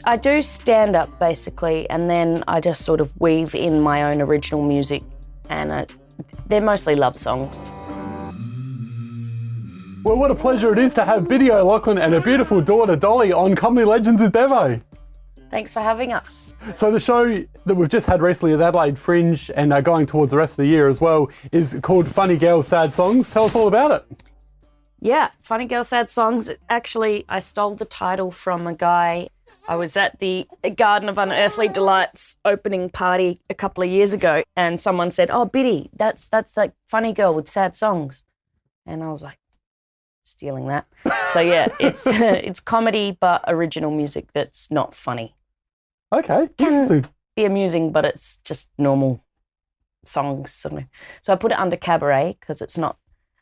I do stand up basically, and then I just sort of weave in my own original music, and they're mostly love songs. Well, what a pleasure it is to have Biddy O'Loughlin and her beautiful daughter Dolly on Comedy Legends with Bevo. Thanks for having us. So the show that we've just had recently at Adelaide Fringe and going towards the rest of the year as well is called Funny Girl Sad Songs. Tell us all about it. Yeah, Funny Girl Sad Songs. Actually, I stole the title from a guy. I was at the Garden of Unearthly Delights opening party a couple of years ago, and someone said, "Oh, Biddy, that's like funny girl with sad songs," and I was like, stealing that. So yeah, it's comedy but original music that's not funny. Okay, interesting. Can be amusing, but it's just normal songs. So I put it under cabaret because it's not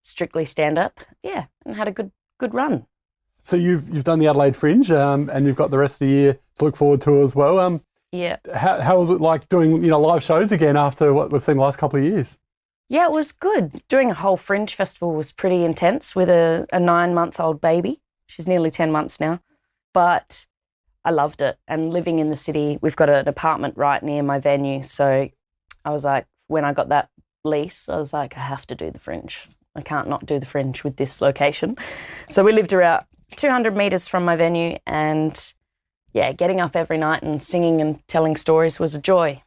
strictly stand up. Yeah, and had a good run. So you've done the Adelaide Fringe, and you've got the rest of the year to look forward to as well. Yeah. How was it like doing live shows again after what we've seen the last couple of years? Yeah, it was good. Doing a whole Fringe festival was pretty intense with a 9-month-old baby. She's nearly 10 months now, but I loved it. And living in the city, we've got an apartment right near my venue. So I was like, when I got that lease, I was like, I have to do the Fringe. I can't not do the Fringe with this location. So we lived around 200 metres from my venue, and yeah, getting up every night and singing and telling stories was a joy.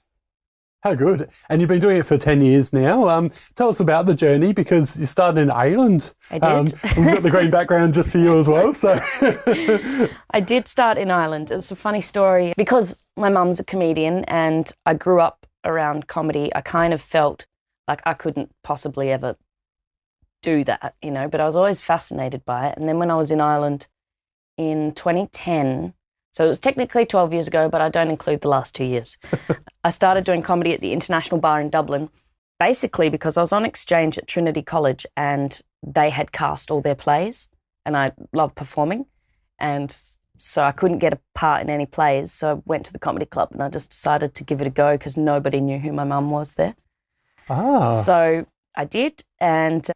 How good. And you've been doing it for 10 years now. Tell us about the journey, because you started in Ireland. I did. We've got the green background just for you as well. So I did start in Ireland. It's a funny story because my mum's a comedian and I grew up around comedy. I kind of felt like I couldn't possibly ever do that, but I was always fascinated by it. And then when I was in Ireland in 2010, so it was technically 12 years ago, but I don't include the last 2 years, I started doing comedy at the International Bar in Dublin, basically because I was on exchange at Trinity College and they had cast all their plays and I love performing. And so I couldn't get a part in any plays. So I went to the comedy club and I just decided to give it a go because nobody knew who my mum was there. Ah. So I did, and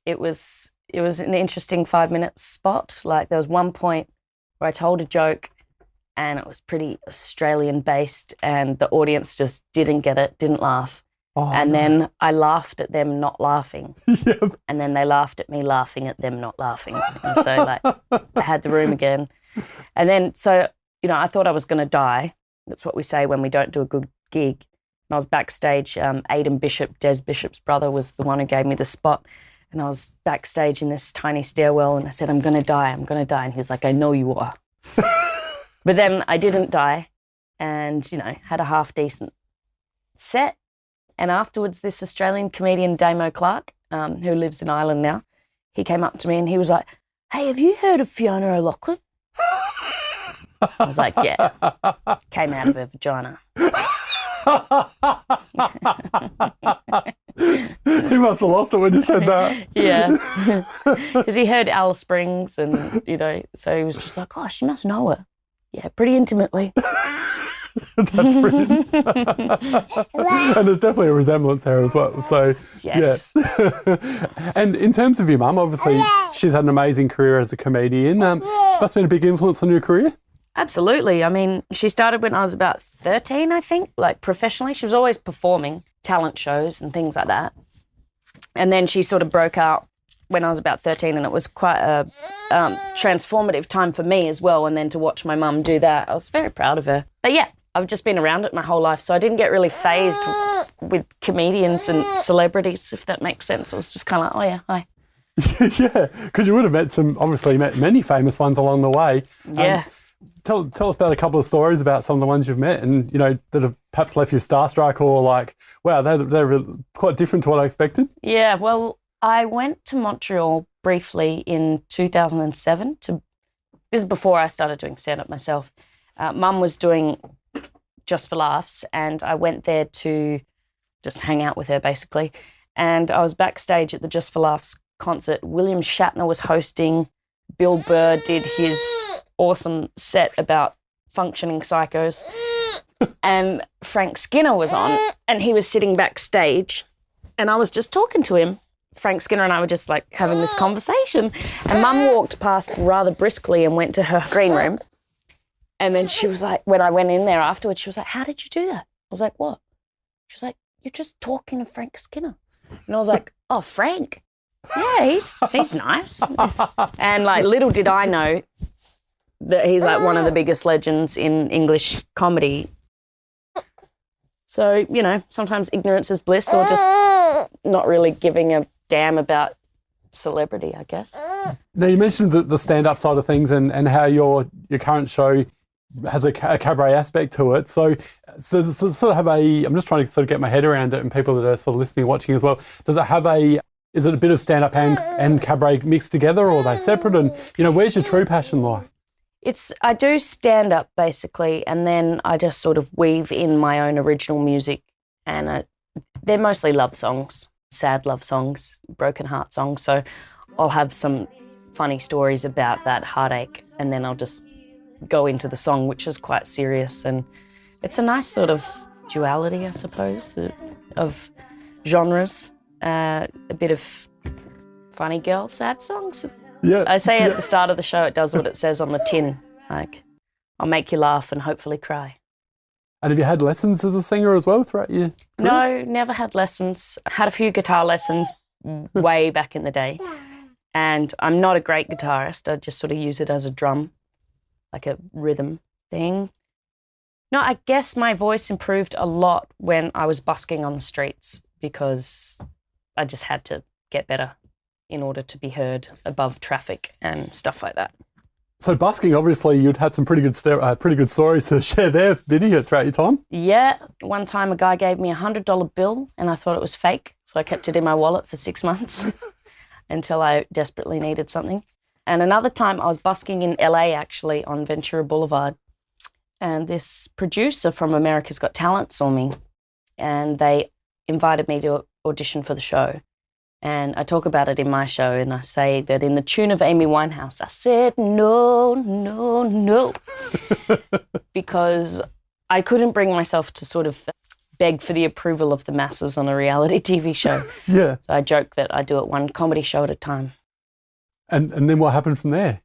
it was an interesting 5-minute spot. Like there was one point where I told a joke and it was pretty Australian based and the audience just didn't get it, didn't laugh. Oh, and then I laughed at them not laughing. Yep. And then they laughed at me laughing at them not laughing. And so I had the room again. And then I thought I was going to die. That's what we say when we don't do a good gig. And I was backstage. Aidan Bishop, Des Bishop's brother, was the one who gave me the spot. And I was backstage in this tiny stairwell and I said, I'm going to die. And he was like, I know you are. But then I didn't die and, had a half-decent set. And afterwards, this Australian comedian, Damo Clark, who lives in Ireland now, he came up to me and he was like, hey, have you heard of Fiona O'Loughlin? I was like, yeah, came out of her vagina. He must have lost it when you said that. Yeah, because he heard Alice Springs and, so he was just like, oh, she must know her. Yeah, pretty intimately. That's brilliant. And there's definitely a resemblance there as well. So, yes. Yeah. And in terms of your mum, obviously, she's had an amazing career as a comedian. She must have been a big influence on your career. Absolutely. I mean, she started when I was about 13, I think, like professionally. She was always performing talent shows and things like that. And then she sort of broke out when I was about 13, and it was quite a transformative time for me as well. And then to watch my mum do that, I was very proud of her. But yeah, I've just been around it my whole life, so I didn't get really fazed with comedians and celebrities, if that makes sense. I was just kind of like, oh yeah, hi. Yeah, because you would have met many famous ones along the way. Yeah. Tell us about a couple of stories about some of the ones you've met and, that have perhaps left you starstruck or like, wow, they're quite different to what I expected. Yeah, well, I went to Montreal briefly in 2007. This is before I started doing stand-up myself. Mum was doing Just for Laughs and I went there to just hang out with her basically. And I was backstage at the Just for Laughs concert. William Shatner was hosting. Bill Burr did his awesome set about functioning psychos. And Frank Skinner was on and he was sitting backstage and I was just talking to him. Frank Skinner and I were just like having this conversation and Mum walked past rather briskly and went to her green room And then she was like, when I went in there afterwards, she was like, how did you do that? I was like, what? She was like, you're just talking to Frank Skinner. And I was like, oh, Frank? Yeah, he's nice. And like, little did I know that he's like one of the biggest legends in English comedy. So, you know, sometimes ignorance is bliss, or just not really giving a damn about celebrity, I guess. Now, you mentioned the stand-up side of things and how your current show has a cabaret aspect to it. So sort of have I'm just trying to sort of get my head around it, and people that are sort of listening and watching as well. Does it have is it a bit of stand-up and cabaret mixed together, or are they separate? And, you know, where's your true passion lie? I do stand-up basically, and then I just sort of weave in my own original music, and they're mostly love songs, sad love songs, broken heart songs. So I'll have some funny stories about that heartache, and then I'll just go into the song, which is quite serious. And it's a nice sort of duality, I suppose, of genres. A bit of funny girl, sad songs. Yeah. I say at the start of the show, it does what it says on the tin. Like, I'll make you laugh and hopefully cry. And have you had lessons as a singer as well throughout your career? No, never had lessons. Had a few guitar lessons way back in the day. And I'm not a great guitarist. I just sort of use it as a drum, like a rhythm thing. No, I guess my voice improved a lot when I was busking on the streets, because I just had to get better in order to be heard above traffic and stuff like that. So busking, obviously, you'd had some pretty good stories to share there, Biddy, throughout your time. Yeah. One time a guy gave me $100 bill and I thought it was fake, so I kept it in my wallet for 6 months until I desperately needed something. And another time I was busking in LA, actually, on Ventura Boulevard, and this producer from America's Got Talent saw me, and they invited me to audition for the show. And I talk about it in my show, and I say that in the tune of Amy Winehouse, I said, no, no, no, because I couldn't bring myself to sort of beg for the approval of the masses on a reality TV show. Yeah. So I joke that I do it one comedy show at a time. And then what happened from there?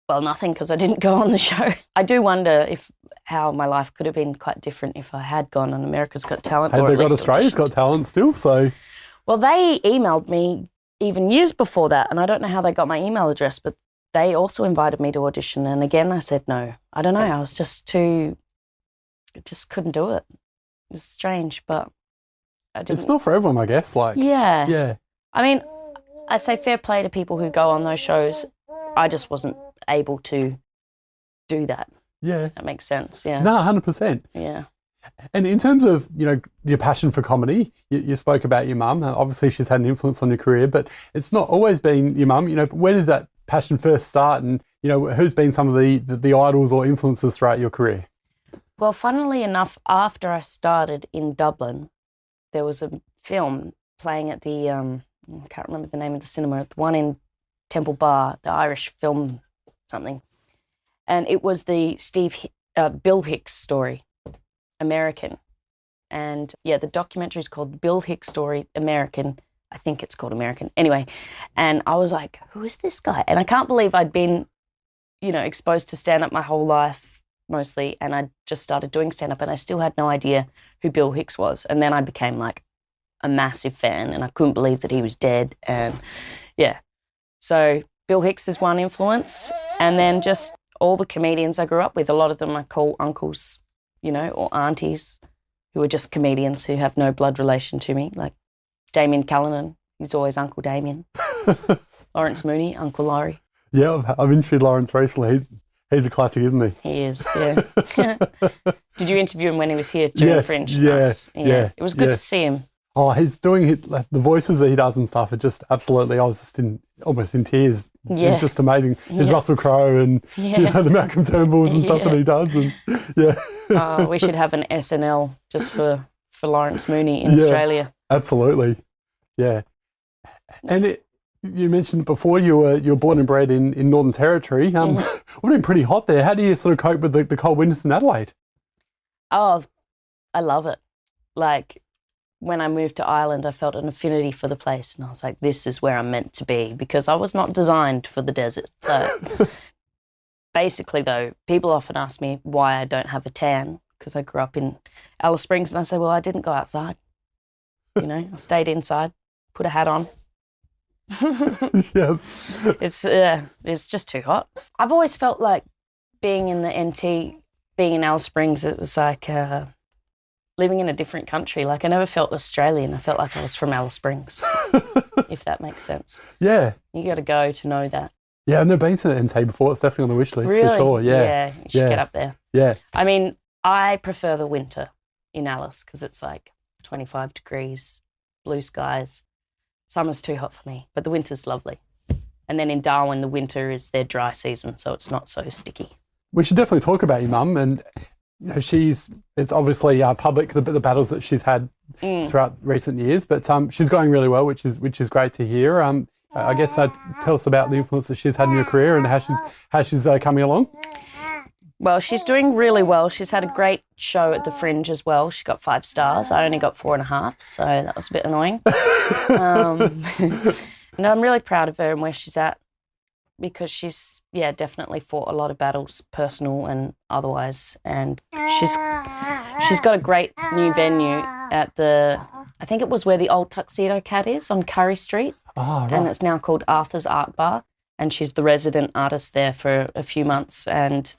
Well, nothing, because I didn't go on the show. I do wonder how my life could have been quite different if I had gone on America's Got Talent. Hey, or they've got least Australia's auditioned. Got Talent still, so... Well, they emailed me even years before that, and I don't know how they got my email address, but they also invited me to audition, and again I said no. I don't know, I was just couldn't do it. It was strange, but I didn't. It's not for everyone, I guess. Like, Yeah. Yeah. I mean, I say fair play to people who go on those shows. I just wasn't able to do that. Yeah. That makes sense, yeah. No, 100%. Yeah. And in terms of, you know, your passion for comedy, you spoke about your mum. Obviously, she's had an influence on your career, but it's not always been your mum. You know, where did that passion first start? And, you know, who's been some of the idols or influences throughout your career? Well, funnily enough, after I started in Dublin, there was a film playing at the, I can't remember the name of the cinema, the one in Temple Bar, the Irish film something. And it was the Bill Hicks story, American. And yeah, the documentary is called Bill Hicks Story, American. I think it's called American. Anyway, and I was like, who is this guy? And I can't believe I'd been, you know, exposed to stand-up my whole life mostly, and I just started doing stand-up and I still had no idea who Bill Hicks was. And then I became like a massive fan, and I couldn't believe that he was dead. And yeah, so Bill Hicks is one influence. And then just all the comedians I grew up with, a lot of them I call uncles, you know, or aunties, who are just comedians who have no blood relation to me, like Damien Callanan, he's always Uncle Damien. Lawrence Mooney, Uncle Laurie. Yeah, I've interviewed Lawrence recently. He's a classic, isn't he? He is, yeah. Did you interview him when he was here during Yes, Fringe? yeah, Nice. yeah, It was good yeah. to see him. Oh, he's doing it, like, the voices that he does and stuff are just absolutely, I was just almost in tears. Yeah. It's just amazing. His Yeah. Russell Crowe and, Yeah. you know, the Malcolm Turnbulls and stuff Yeah. that he does. And yeah. Oh, we should have an SNL just for Lawrence Mooney in Yeah. Australia. Absolutely. Yeah. And you mentioned before you were born and bred in Northern Territory. It would have been pretty hot there. How do you sort of cope with the cold winters in Adelaide? Oh, I love it. Like, when I moved to Ireland, I felt an affinity for the place, and I was like, this is where I'm meant to be, because I was not designed for the desert. Like, basically, though, people often ask me why I don't have a tan because I grew up in Alice Springs, and I say, well, I didn't go outside. You know, I stayed inside, put a hat on. Yeah. It's just too hot. I've always felt like being in the NT, being in Alice Springs, it was like living in a different country. Like I never felt Australian. I felt like I was from Alice Springs, if that makes sense. Yeah. You got to go to know that. Yeah, I've never been to NT before. It's definitely on the wish list Really? for sure. Yeah. Yeah, you should get up there. Yeah. I mean, I prefer the winter in Alice because it's like 25 degrees, blue skies. Summer's too hot for me, but the winter's lovely. And then in Darwin, the winter is their dry season, so it's not so sticky. We should definitely talk about your mum, and you know, it's obviously public the battles that she's had throughout recent years, but she's going really well, which is great to hear. I guess tell us about the influence that she's had in your career and how she's coming along. Well, she's doing really well. She's had a great show at the Fringe as well. She got 5 stars. I only got 4.5, so that was a bit annoying. No, I'm really proud of her and where she's at because she's, definitely fought a lot of battles, personal and otherwise. And she's got a great new venue at I think it was where the old Tuxedo Cat is on Curry Street. Oh, right. And it's now called Arthur's Art Bar. And she's the resident artist there for a few months. And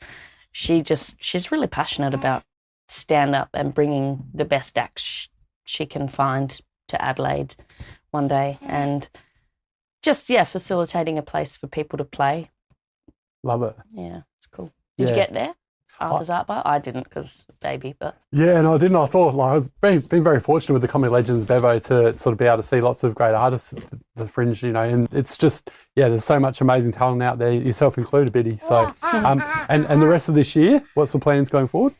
she's really passionate about stand-up and bringing the best acts she can find to Adelaide one day. And just, facilitating a place for people to play. Love it. Yeah, it's cool. Did you get there? Arthur's Art Bar? I didn't because baby, but... Yeah, no, I didn't. I saw, I was been very fortunate with the Comedy Legends Bevo to sort of be able to see lots of great artists at the Fringe, you know, and it's just, there's so much amazing talent out there, yourself included, Biddy. So, and the rest of this year, what's the plans going forward?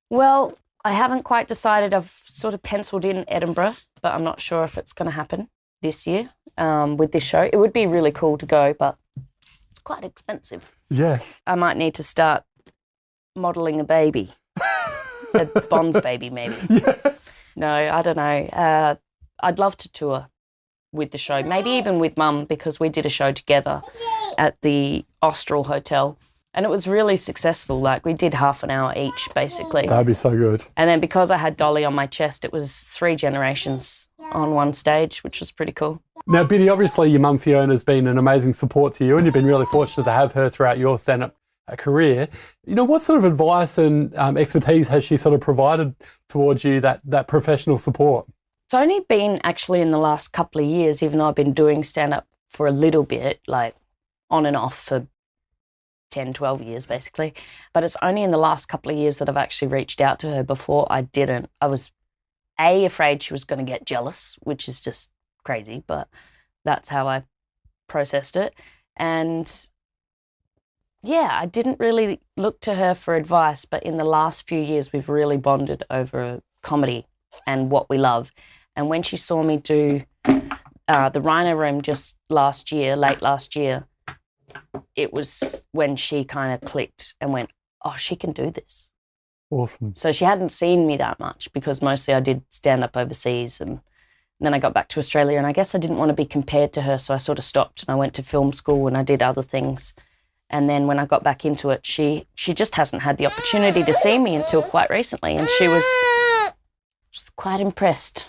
Well, I haven't quite decided. I've sort of penciled in Edinburgh, but I'm not sure if it's going to happen this year with this show. It would be really cool to go, but it's quite expensive. Yes. I might need to start modelling a baby, a Bond's baby maybe. Yeah. No, I don't know. I'd love to tour with the show, maybe even with Mum, because we did a show together at the Austral Hotel and it was really successful. Like we did half an hour each basically. That'd be so good. And then because I had Dolly on my chest, it was 3 generations on one stage, which was pretty cool. Now, Biddy, obviously your mum Fiona has been an amazing support to you and you've been really fortunate to have her throughout your stand-up career. You know, what sort of advice and expertise has she sort of provided towards you, that professional support? It's only been actually in the last couple of years, even though I've been doing stand-up for a little bit, like on and off for 10, 12 years basically. But it's only in the last couple of years that I've actually reached out to her. Before I didn't. I was afraid she was going to get jealous, which is just crazy, but that's how I processed it. And I didn't really look to her for advice, but in the last few years, we've really bonded over comedy and what we love. And when she saw me do the Rhino Room just late last year, it was when she kind of clicked and went, oh, she can do this. Awesome. So she hadn't seen me that much because mostly I did stand up overseas and then I got back to Australia and I guess I didn't want to be compared to her, so I sort of stopped and I went to film school and I did other things. And then when I got back into it, she just hasn't had the opportunity to see me until quite recently, and she was just quite impressed.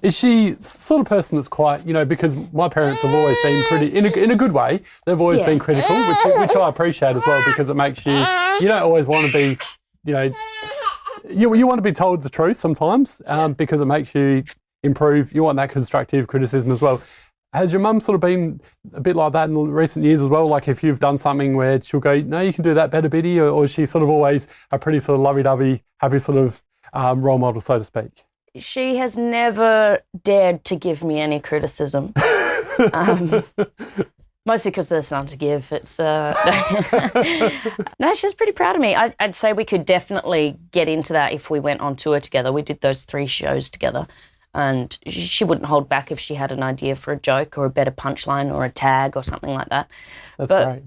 Is she sort of person that's quite, you know, because my parents have always been pretty, in a good way, they've always been critical, which I appreciate as well, because it makes you don't always want to be, you know, you want to be told the truth sometimes because it makes you improve. You want that constructive criticism as well. Has your mum sort of been a bit like that in recent years as well? Like if you've done something where she'll go, no, you can do that better, Biddy, or is she sort of always a pretty sort of lovey-dovey, happy sort of role model, so to speak? She has never dared to give me any criticism. Mostly because there's none to give. It's no, she's pretty proud of me. I'd say we could definitely get into that if we went on tour together. We did those 3 shows together. And she wouldn't hold back if she had an idea for a joke or a better punchline or a tag or something like that. That's great.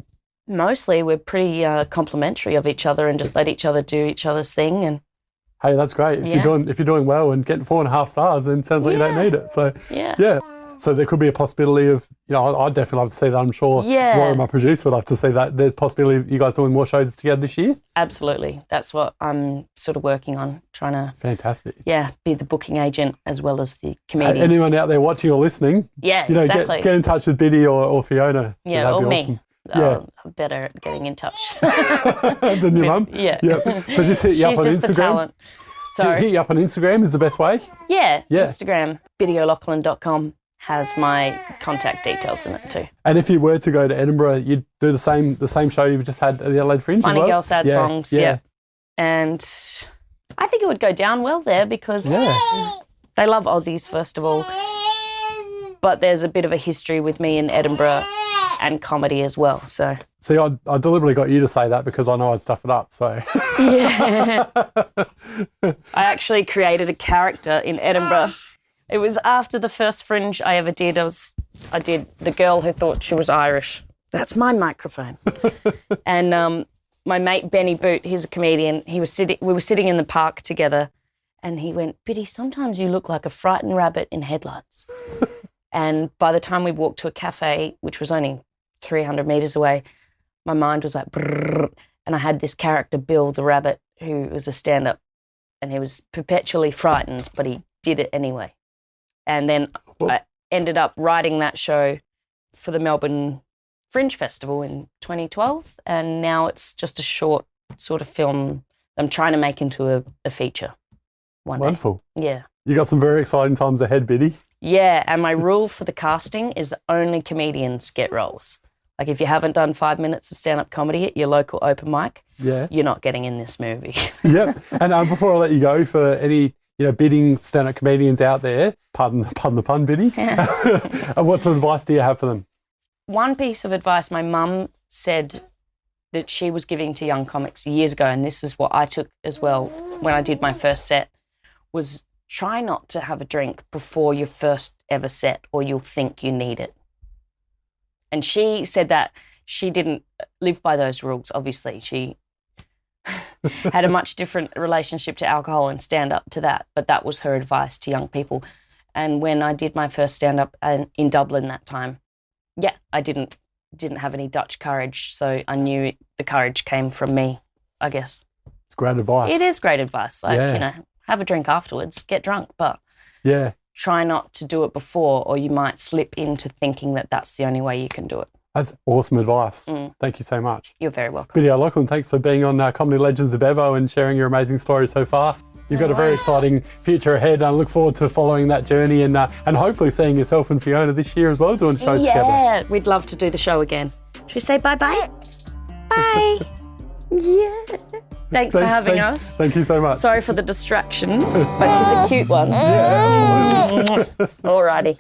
Mostly we're pretty complimentary of each other and just let each other do each other's thing. And hey, that's great. If you're doing well and getting 4.5 stars, then it sounds like you don't need it. So yeah. So there could be a possibility of, I'd definitely love to see that. I'm sure Rory, my producer, would love to see that. There's a possibility of you guys doing more shows together this year? Absolutely. That's what I'm sort of working on, trying to... Fantastic. Yeah, be the booking agent as well as the comedian. Anyone out there watching or listening, exactly. get in touch with Biddy or Fiona. Yeah, or me. Awesome. I'm better at getting in touch. Than your mum? Yeah. So just hit you up on Instagram. She's just the talent. Sorry. Hit you up on Instagram is the best way? Yeah. Instagram, BiddyO'Loughlin.com has my contact details in it too. And if you were to go to Edinburgh, you'd do the same show you've just had at the Adelaide Fringe Funny as well? Girl, Sad Songs, yeah. And I think it would go down well there because they love Aussies, first of all. But there's a bit of a history with me in Edinburgh and comedy as well. So see, I deliberately got you to say that because I know I'd stuff it up. So yeah, I actually created a character in Edinburgh. It was after the first Fringe I ever did. I did the girl who thought she was Irish. That's my microphone. And my mate Benny Boot, he's a comedian. We were sitting in the park together, and he went, "Biddy, sometimes you look like a frightened rabbit in headlights." And by the time we walked to a cafe, which was only 300 metres away, my mind was like, brrr, and I had this character, Bill the Rabbit, who was a stand-up, and he was perpetually frightened, but he did it anyway. And then I ended up writing that show for the Melbourne Fringe Festival in 2012, and now it's just a short sort of film I'm trying to make into a feature one day. Wonderful. Yeah. You got some very exciting times ahead, Biddy. Yeah, and my rule for the casting is that only comedians get roles. Like if you haven't done 5 minutes of stand-up comedy at your local open mic, you're not getting in this movie. Yep. And before I let you go, for any bidding stand-up comedians out there, pardon the pun, Biddy, what sort of advice do you have for them? One piece of advice my mum said that she was giving to young comics years ago, and this is what I took as well when I did my first set, was try not to have a drink before your first ever set or you'll think you need it. And she said that she didn't live by those rules, obviously. She had a much different relationship to alcohol and stand-up to that, but that was her advice to young people. And when I did my first stand-up in Dublin that time, I didn't have any Dutch courage, so I knew the courage came from me, I guess. It's great advice. It is great advice. Have a drink afterwards, get drunk, but try not to do it before, or you might slip into thinking that that's the only way you can do it. That's awesome advice. Thank you so much. You're very welcome. Biddy O'Loughlin, thanks for being on Comedy Legends of Bevo and sharing your amazing story so far. You've got a very exciting future ahead, and I look forward to following that journey and hopefully seeing yourself and Fiona this year as well, doing a show together. Yeah, we'd love to do the show again. Should we say bye-bye? Bye. Yeah. Thanks for having us. Thank you so much. Sorry for the distraction, but she's a cute one. Yeah, absolutely. Alrighty.